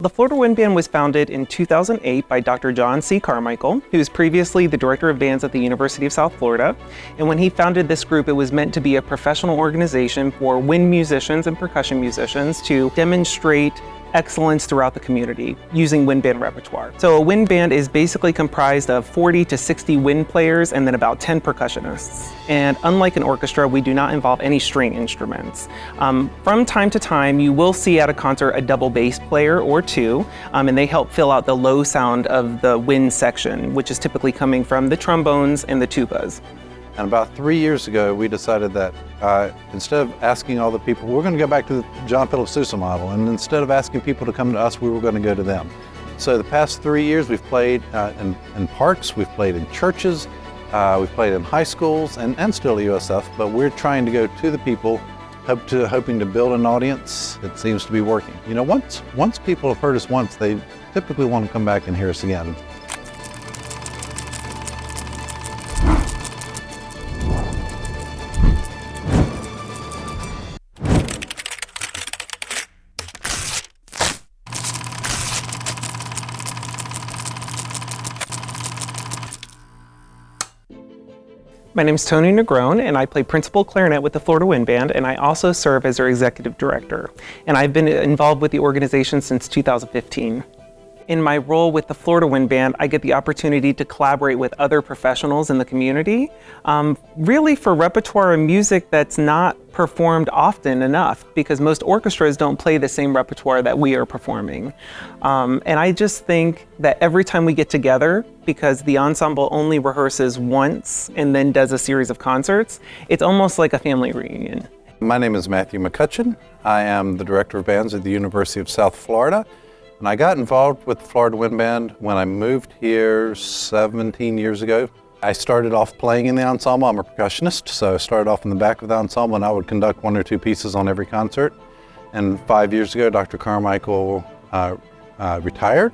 The Florida Wind Band was founded in 2008 by Dr. John C. Carmichael, who was previously the director of bands at the University of South Florida. And when he founded this group, it was meant to be a professional organization for wind musicians and percussion musicians to demonstrate excellence throughout the community using wind band repertoire. So a wind band is basically comprised of 40 to 60 wind players and then about 10 percussionists. And unlike an orchestra, we do not involve any string instruments. From time to time, you will see at a concert a double bass player or two, and they help fill out the low sound of the wind section, which is typically coming from the trombones and the tubas. And about 3 years ago, we decided that instead of asking all the people, we're going to go back to the John Philip Sousa model, and instead of asking people to come to us, we were going to go to them. So the past 3 years, we've played in parks, we've played in churches, we've played in high schools, and still at USF, but we're trying to go to the people, hoping to build an audience. It seems to be working. You know, once people have heard us once, they typically want to come back and hear us again. My name is Tony Negrone, and I play principal clarinet with the Florida Wind Band, and I also serve as their executive director. And I've been involved with the organization since 2015. In my role with the Florida Wind Band, I get the opportunity to collaborate with other professionals in the community, really for repertoire and music that's not performed often enough, because most orchestras don't play the same repertoire that we are performing. And I just think that every time we get together, because the ensemble only rehearses once and then does a series of concerts, it's almost like a family reunion. My name is Matthew McCutcheon. I am the director of bands at the University of South Florida. And I got involved with the Florida Wind Band when I moved here 17 years ago. I started off playing in the ensemble. I'm a percussionist, so I started off in the back of the ensemble, and I would conduct 1 or 2 pieces on every concert. And 5 years ago, Dr. Carmichael retired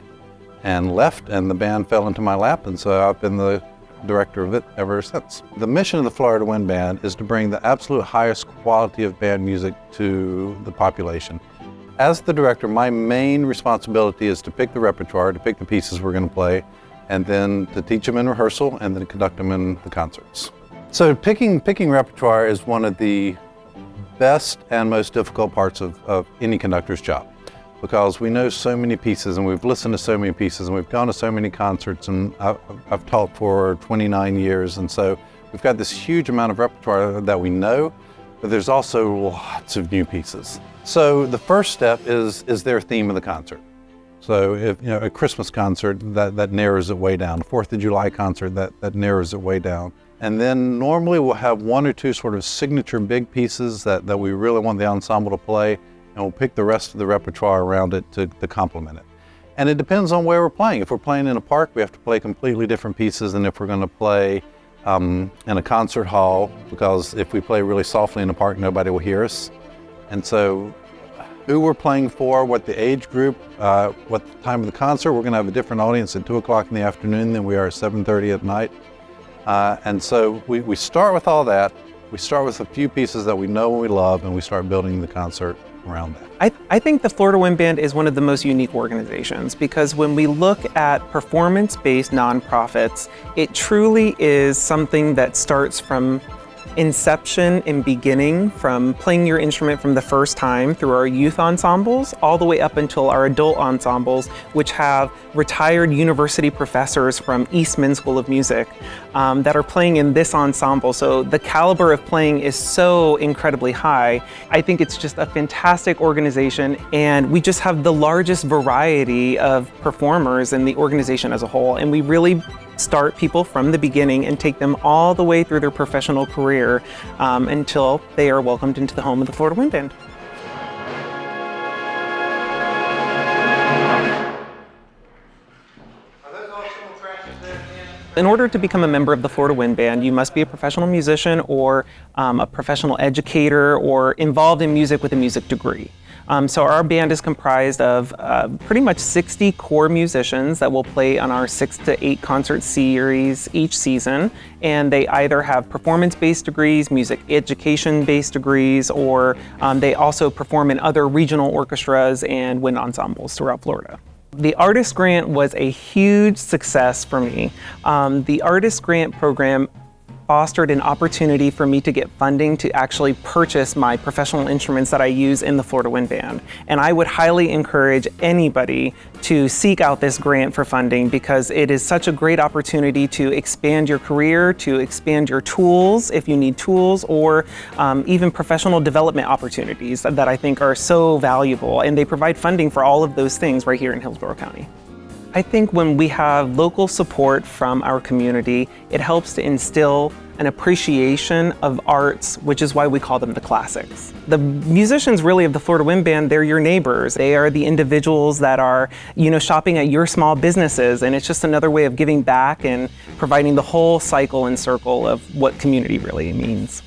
and left, and the band fell into my lap, and so I've been the director of it ever since. The mission of the Florida Wind Band is to bring the absolute highest quality of band music to the population. As the director, my main responsibility is to pick the repertoire, to pick the pieces we're going to play, and then to teach them in rehearsal and then conduct them in the concerts. So picking repertoire is one of the best and most difficult parts of any conductor's job, because we know so many pieces and we've listened to so many pieces and we've gone to so many concerts, and I've taught for 29 years, and so we've got this huge amount of repertoire that we know, but there's also lots of new pieces. So the first step is there a theme of the concert? So if, you know, a Christmas concert, that narrows it way down. A 4th of July concert, that narrows it way down. And then normally we'll have 1 or 2 sort of signature big pieces that we really want the ensemble to play, and we'll pick the rest of the repertoire around it to complement it. And it depends on where we're playing. If we're playing in a park, we have to play completely different pieces than if we're going to play in a concert hall, because if we play really softly in a park, nobody will hear us. And so who we're playing for, what the age group, what the time of the concert, we're going to have a different audience at 2 o'clock in the afternoon than we are at 7:30 at night. And so we start with all that. We start with a few pieces that we know and we love, and we start building the concert around that. I think the Florida Wind Band is one of the most unique organizations, because when we look at performance-based nonprofits, it truly is something that starts from inception and beginning, from playing your instrument from the first time through our youth ensembles all the way up until our adult ensembles, which have retired university professors from Eastman School of Music that are playing in this ensemble. So the caliber of playing is so incredibly high. I think it's just a fantastic organization, and we just have the largest variety of performers in the organization as a whole, and we really start people from the beginning and take them all the way through their professional career until they are welcomed into the home of the Florida Wind Band. In order to become a member of the Florida Wind Band, you must be a professional musician or a professional educator or involved in music with a music degree. So our band is comprised of pretty much 60 core musicians that will play on our 6 to 8 concert series each season. And they either have performance-based degrees, music education-based degrees, or they also perform in other regional orchestras and wind ensembles throughout Florida. The Artist Grant was a huge success for me. The Artist Grant program fostered an opportunity for me to get funding to actually purchase my professional instruments that I use in the Florida Wind Band. And I would highly encourage anybody to seek out this grant for funding because it is such a great opportunity to expand your career, to expand your tools if you need tools, or even professional development opportunities that I think are so valuable. And they provide funding for all of those things right here in Hillsborough County. I think when we have local support from our community, it helps to instill an appreciation of arts, which is why we call them the classics. The musicians really of the Florida Wind Band, they're your neighbors. They are the individuals that are, shopping at your small businesses, and it's just another way of giving back and providing the whole cycle and circle of what community really means.